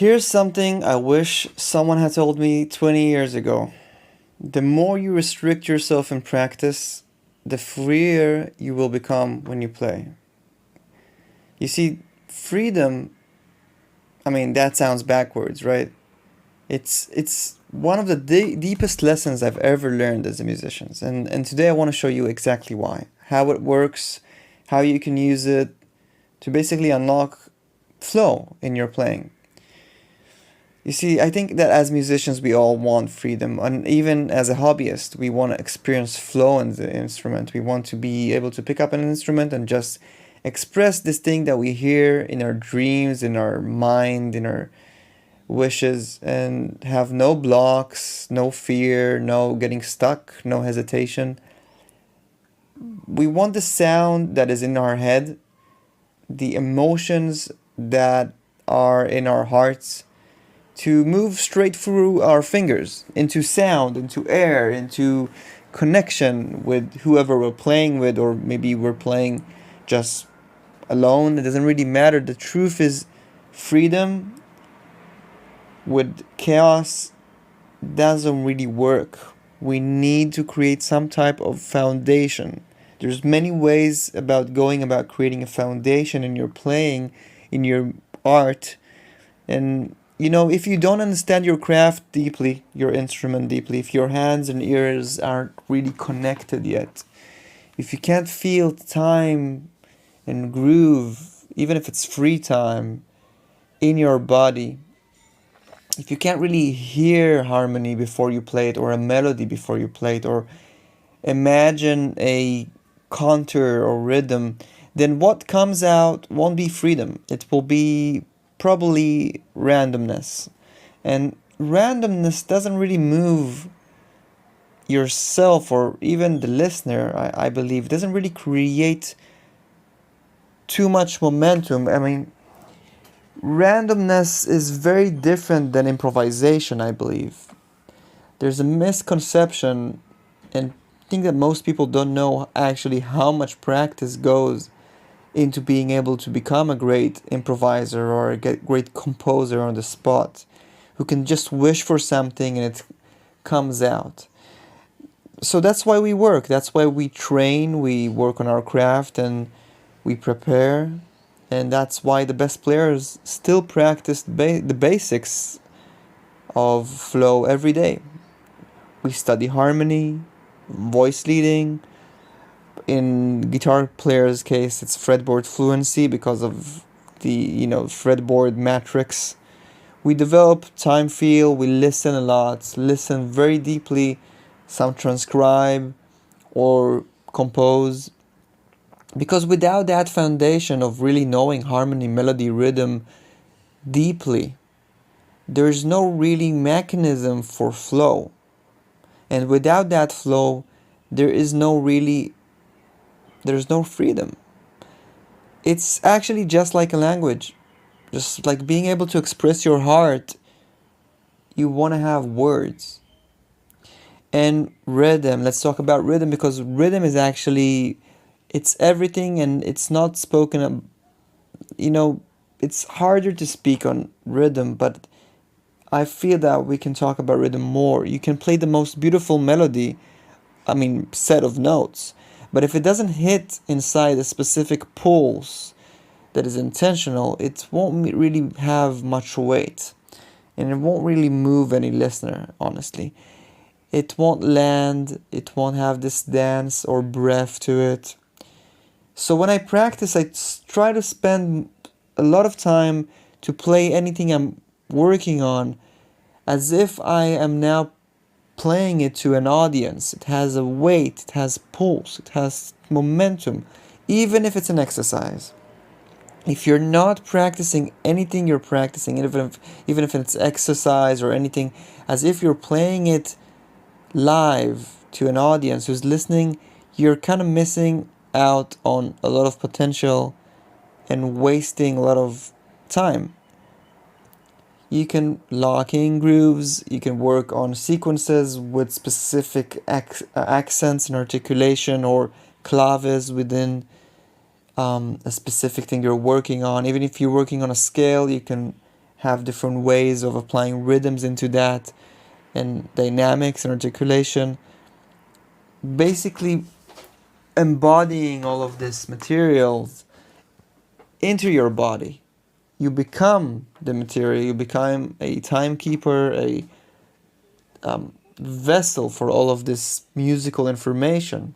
Here's something I wish someone had told me 20 years ago. The more you restrict yourself in practice, the freer you will become when you play. You see, freedom, that sounds backwards, right? It's one of the deepest lessons I've ever learned as a musician. And today I want to show you exactly why, how it works, how you can use it to basically unlock flow in your playing. You see, I think that as musicians, we all want freedom. And even as a hobbyist, we want to experience flow in the instrument. We want to be able to pick up an instrument and just express this thing that we hear in our dreams, in our mind, in our wishes, and have no blocks, no fear, no getting stuck, no hesitation. We want the sound that is in our head, the emotions that are in our hearts, to move straight through our fingers into sound, into air, into connection with whoever we're playing with, or maybe we're playing just alone. It doesn't really matter. The truth is, freedom with chaos doesn't really work. We need to create some type of foundation. There's many ways about going about creating a foundation in your playing, in your art. And if you don't understand your craft deeply, your instrument deeply, if your hands and ears aren't really connected yet, if you can't feel time and groove, even if it's free time, in your body, if you can't really hear harmony before you play it, or a melody before you play it, or imagine a contour or rhythm, then what comes out won't be freedom. It will be probably randomness. And randomness doesn't really move yourself or even the listener, I believe. It doesn't really create too much momentum. Randomness is very different than improvisation, I believe. There's a misconception, and I think that most people don't know actually how much practice goes into being able to become a great improviser or a great composer on the spot, who can just wish for something and it comes out. So that's why we work. That's why we train. We work on our craft and we prepare. And that's why the best players still practice the basics of flow every day. We study harmony, voice leading. In guitar players' case, it's fretboard fluency because of the fretboard matrix. We develop time feel. We listen a lot, listen very deeply. Some transcribe or compose. Because without that foundation of really knowing harmony, melody, rhythm deeply, there's no really mechanism for flow. And without that flow, there's no freedom. It's actually just like a language. Just like being able to express your heart, you want to have words. And rhythm, let's talk about rhythm, because rhythm is actually, it's everything, and it's not spoken of. It's harder to speak on rhythm, but I feel that we can talk about rhythm more. You can play the most beautiful melody, set of notes, but if it doesn't hit inside a specific pulse that is intentional, it won't really have much weight, and it won't really move any listener, honestly. It won't land, it won't have this dance or breath to it. So when I practice, I try to spend a lot of time to play anything I'm working on as if I am now playing it to an audience. It has a weight, it has pulse, it has momentum, even if it's an exercise. If you're not practicing anything you're practicing, even if it's exercise or anything, as if you're playing it live to an audience who's listening, you're kind of missing out on a lot of potential and wasting a lot of time. You can lock in grooves, you can work on sequences with specific accents and articulation, or claves within a specific thing you're working on. Even if you're working on a scale, you can have different ways of applying rhythms into that, and dynamics and articulation. Basically embodying all of this materials into your body. You become the material, you become a timekeeper, a vessel for all of this musical information.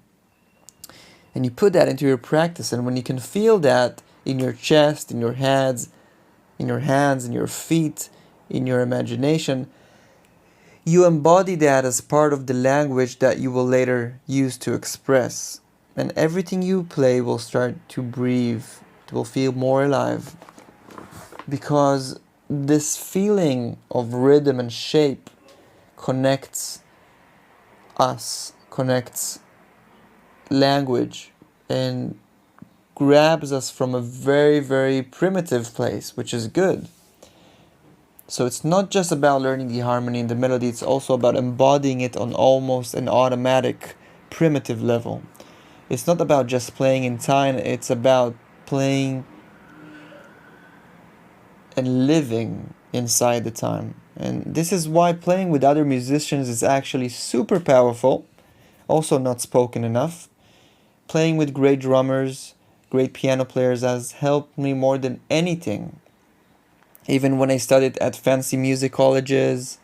And you put that into your practice, and when you can feel that in your chest, in your hands, in your feet, in your imagination, you embody that as part of the language that you will later use to express. And everything you play will start to breathe, it will feel more alive. Because this feeling of rhythm and shape connects us, connects language, and grabs us from a very, very primitive place, which is good. So it's not just about learning the harmony and the melody, it's also about embodying it on almost an automatic, primitive level. It's not about just playing in time, it's about playing and living inside the time. And this is why playing with other musicians is actually super powerful, also not spoken enough. Playing with great drummers, great piano players has helped me more than anything. Even when I studied at fancy music colleges,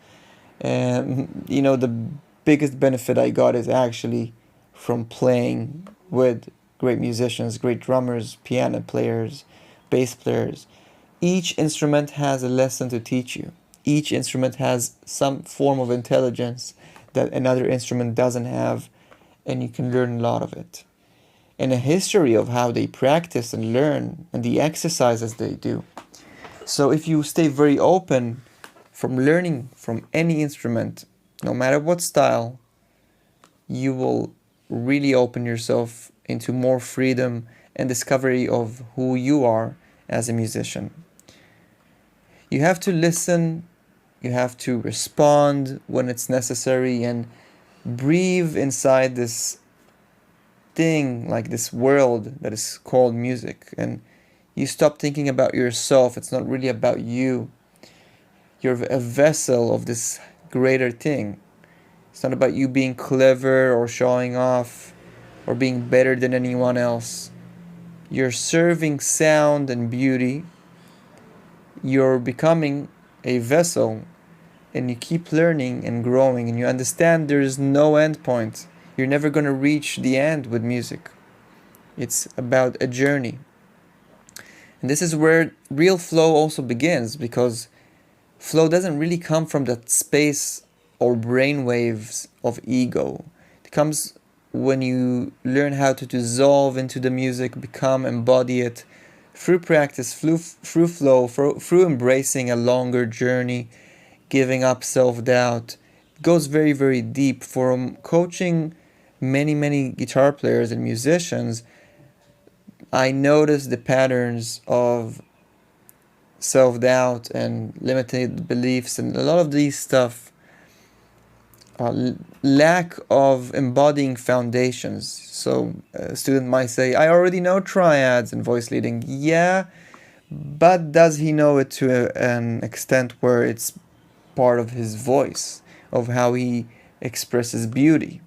the biggest benefit I got is actually from playing with great musicians, great drummers, piano players, bass players. Each instrument has a lesson to teach you. Each instrument has some form of intelligence that another instrument doesn't have, and you can learn a lot of it. And a history of how they practice and learn, and the exercises they do. So if you stay very open from learning from any instrument, no matter what style, you will really open yourself into more freedom and discovery of who you are as a musician. You have to listen, you have to respond when it's necessary, and breathe inside this thing, like this world that is called music. And you stop thinking about yourself. It's not really about you. You're a vessel of this greater thing. It's not about you being clever or showing off or being better than anyone else. You're serving sound and beauty. You're becoming a vessel, and you keep learning and growing, and you understand there is no end point. You're never going to reach the end with music. It's about a journey. And this is where real flow also begins, because flow doesn't really come from that space or brain waves of ego. It comes when you learn how to dissolve into the music, embody it through practice, through flow, through embracing a longer journey, giving up self-doubt. It goes very, very deep. From coaching many guitar players and musicians, I noticed the patterns of self-doubt and limited beliefs and a lot of these stuff. Lack of embodying foundations. So a student might say, I already know triads and voice leading. Yeah, but does he know it to an extent where it's part of his voice, of how he expresses beauty?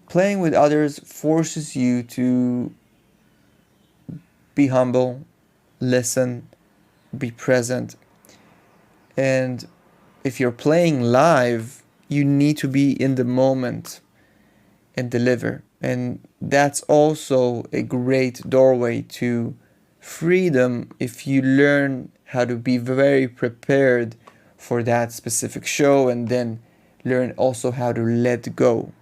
Playing with others forces you to be humble, listen, be present. And if you're playing live, you need to be in the moment and deliver. And that's also a great doorway to freedom if you learn how to be very prepared for that specific show, and then learn also how to let go.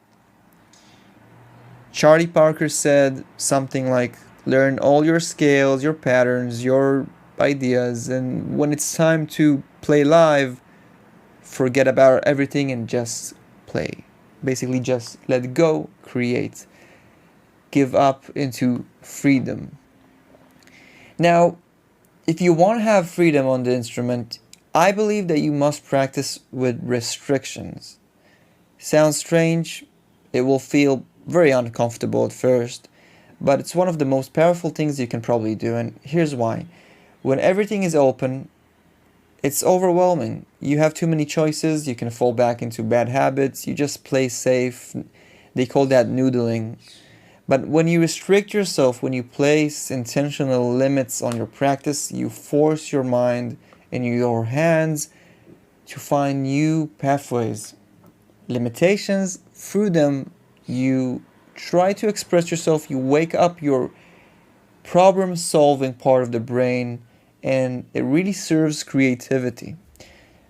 Charlie Parker said something like, learn all your scales, your patterns, your ideas, and when it's time to play live, forget about everything and just play. Basically just let go, create, give up into freedom. Now, if you want to have freedom on the instrument, I believe that you must practice with restrictions. Sounds strange, it will feel very uncomfortable at first, but it's one of the most powerful things you can probably do, and here's why. When everything is open, it's overwhelming. You have too many choices, you can fall back into bad habits, you just play safe. They call that noodling. But when you restrict yourself, when you place intentional limits on your practice, you force your mind and your hands to find new pathways, limitations. Through them, you try to express yourself, you wake up your problem-solving part of the brain, and it really serves creativity.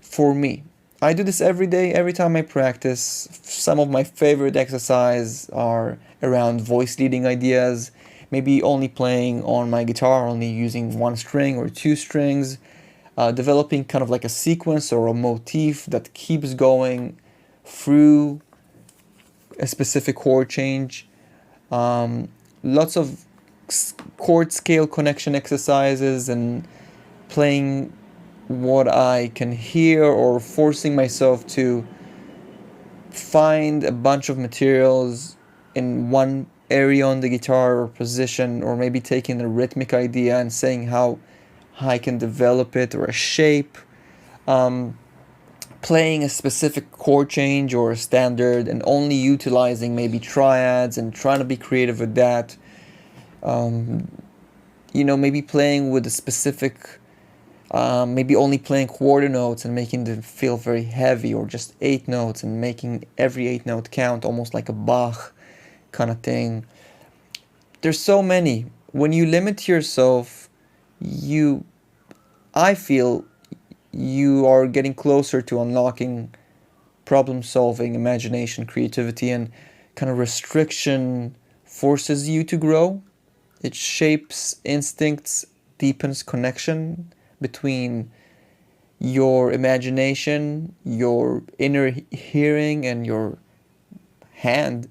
For me, I do this every day, every time I practice. Some of my favorite exercises are around voice leading ideas, maybe only playing on my guitar, only using one string or two strings, developing kind of like a sequence or a motif that keeps going through a specific chord change. Lots of chord scale connection exercises and playing what I can hear, or forcing myself to find a bunch of materials in one area on the guitar or position, or maybe taking a rhythmic idea and saying how I can develop it, or a shape, playing a specific chord change or a standard and only utilizing maybe triads and trying to be creative with that. Maybe playing with a specific, maybe only playing quarter notes and making them feel very heavy, or just 8 notes and making every 8 note count, almost like a Bach kind of thing. There's so many. When you limit yourself, I feel you are getting closer to unlocking problem solving, imagination, creativity, and kind of restriction forces you to grow. It shapes instincts, deepens connection between your imagination, your inner hearing, and your hand.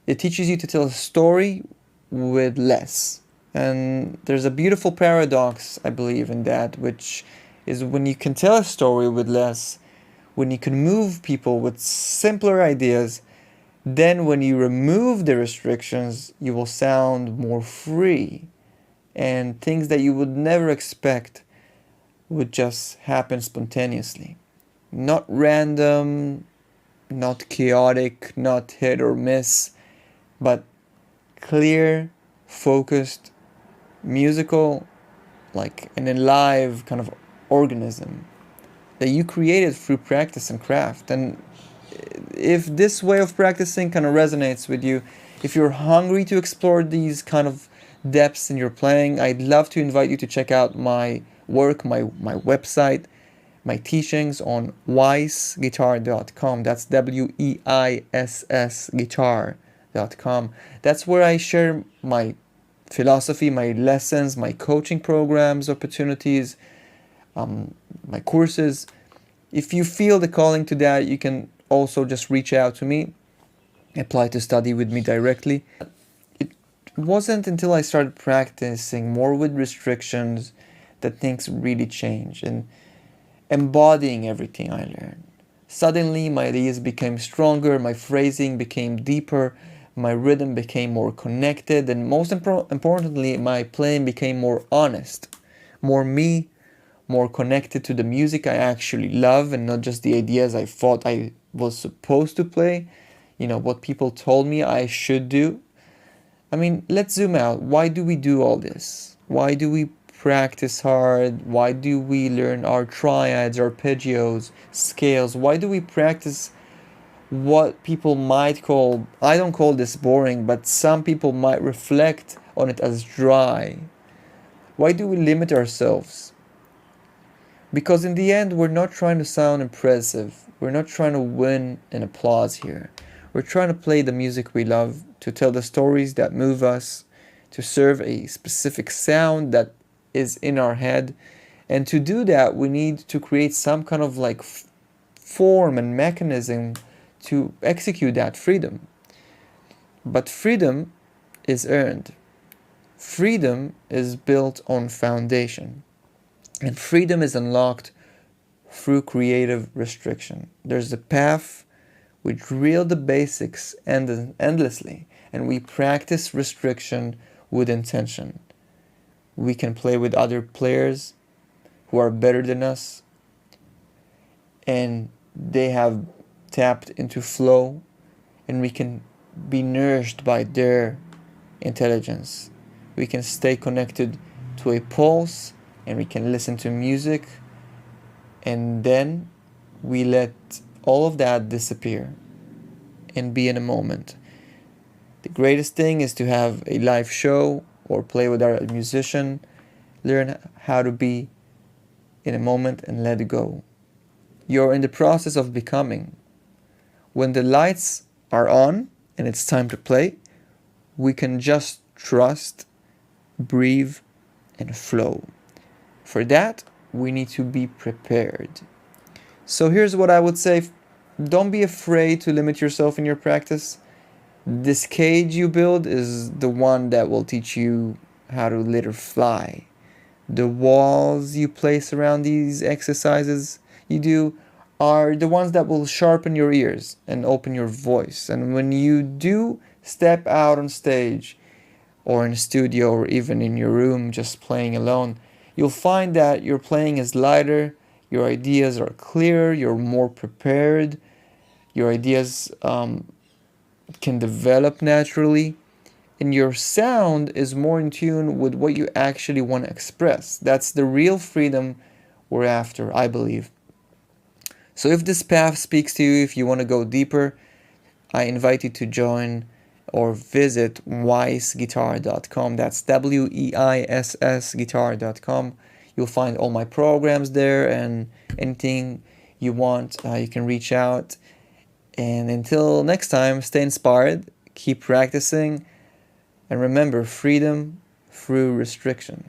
It teaches you to tell a story with less. And there's a beautiful paradox, I believe, in that, which is when you can tell a story with less, when you can move people with simpler ideas, then when you remove the restrictions, you will sound more free. And things that you would never expect would just happen spontaneously. Not random, not chaotic, not hit or miss, but clear, focused, musical, like an alive kind of organism that you created through practice and craft. And if this way of practicing kind of resonates with you, if you're hungry to explore these kind of depths in your playing, I'd love to invite you to check out my work, my website, my teachings on weissguitar.com. That's WEISS guitar.com. That's where I share my philosophy, my lessons, my coaching programs, opportunities, my courses. If you feel the calling to that, you can also just reach out to me, apply to study with me directly. It wasn't until I started practicing more with restrictions that things really changed, and embodying everything I learned. Suddenly my ideas became stronger, my phrasing became deeper, my rhythm became more connected, and most importantly, my playing became more honest, more me, more connected to the music I actually love, and not just the ideas I thought I was supposed to play, what people told me I should do. I mean, let's zoom out. Why do we do all this? Why do we practice hard? Why do we learn our triads, arpeggios, scales? Why do we practice what people might call, I don't call this boring, but some people might reflect on it as dry? Why do we limit ourselves? Because in the end, we're not trying to sound impressive. We're not trying to win an applause here. We're trying to play the music we love, to tell the stories that move us, to serve a specific sound that is in our head. And to do that, we need to create some kind of like form and mechanism to execute that freedom. But freedom is earned. Freedom is built on foundation. And freedom is unlocked through creative restriction. There's a path. We drill the basics endlessly, and we practice restriction with intention. We can play with other players who are better than us, and they have tapped into flow, and we can be nourished by their intelligence. We can stay connected to a pulse, and we can listen to music, and then we let all of that disappear and be in a moment. The greatest thing is to have a live show or play with a musician. Learn how to be in a moment and let it go. You're in the process of becoming. When the lights are on and it's time to play, we can just trust, breathe, and flow. For that, we need to be prepared. So here's what I would say. Don't be afraid to limit yourself in your practice. This cage you build is the one that will teach you how to later fly. The walls you place around these exercises you do are the ones that will sharpen your ears and open your voice. And when you do step out on stage or in a studio or even in your room just playing alone, you'll find that your playing is lighter, your ideas are clearer, you're more prepared, your ideas can develop naturally, and your sound is more in tune with what you actually want to express. That's the real freedom we're after, I believe. So if this path speaks to you, if you want to go deeper, I invite you to join or visit weissguitar.com. That's WEISS guitar.com. You'll find all my programs there, and anything you want, you can reach out. And until next time, stay inspired, keep practicing, and remember, freedom through restriction.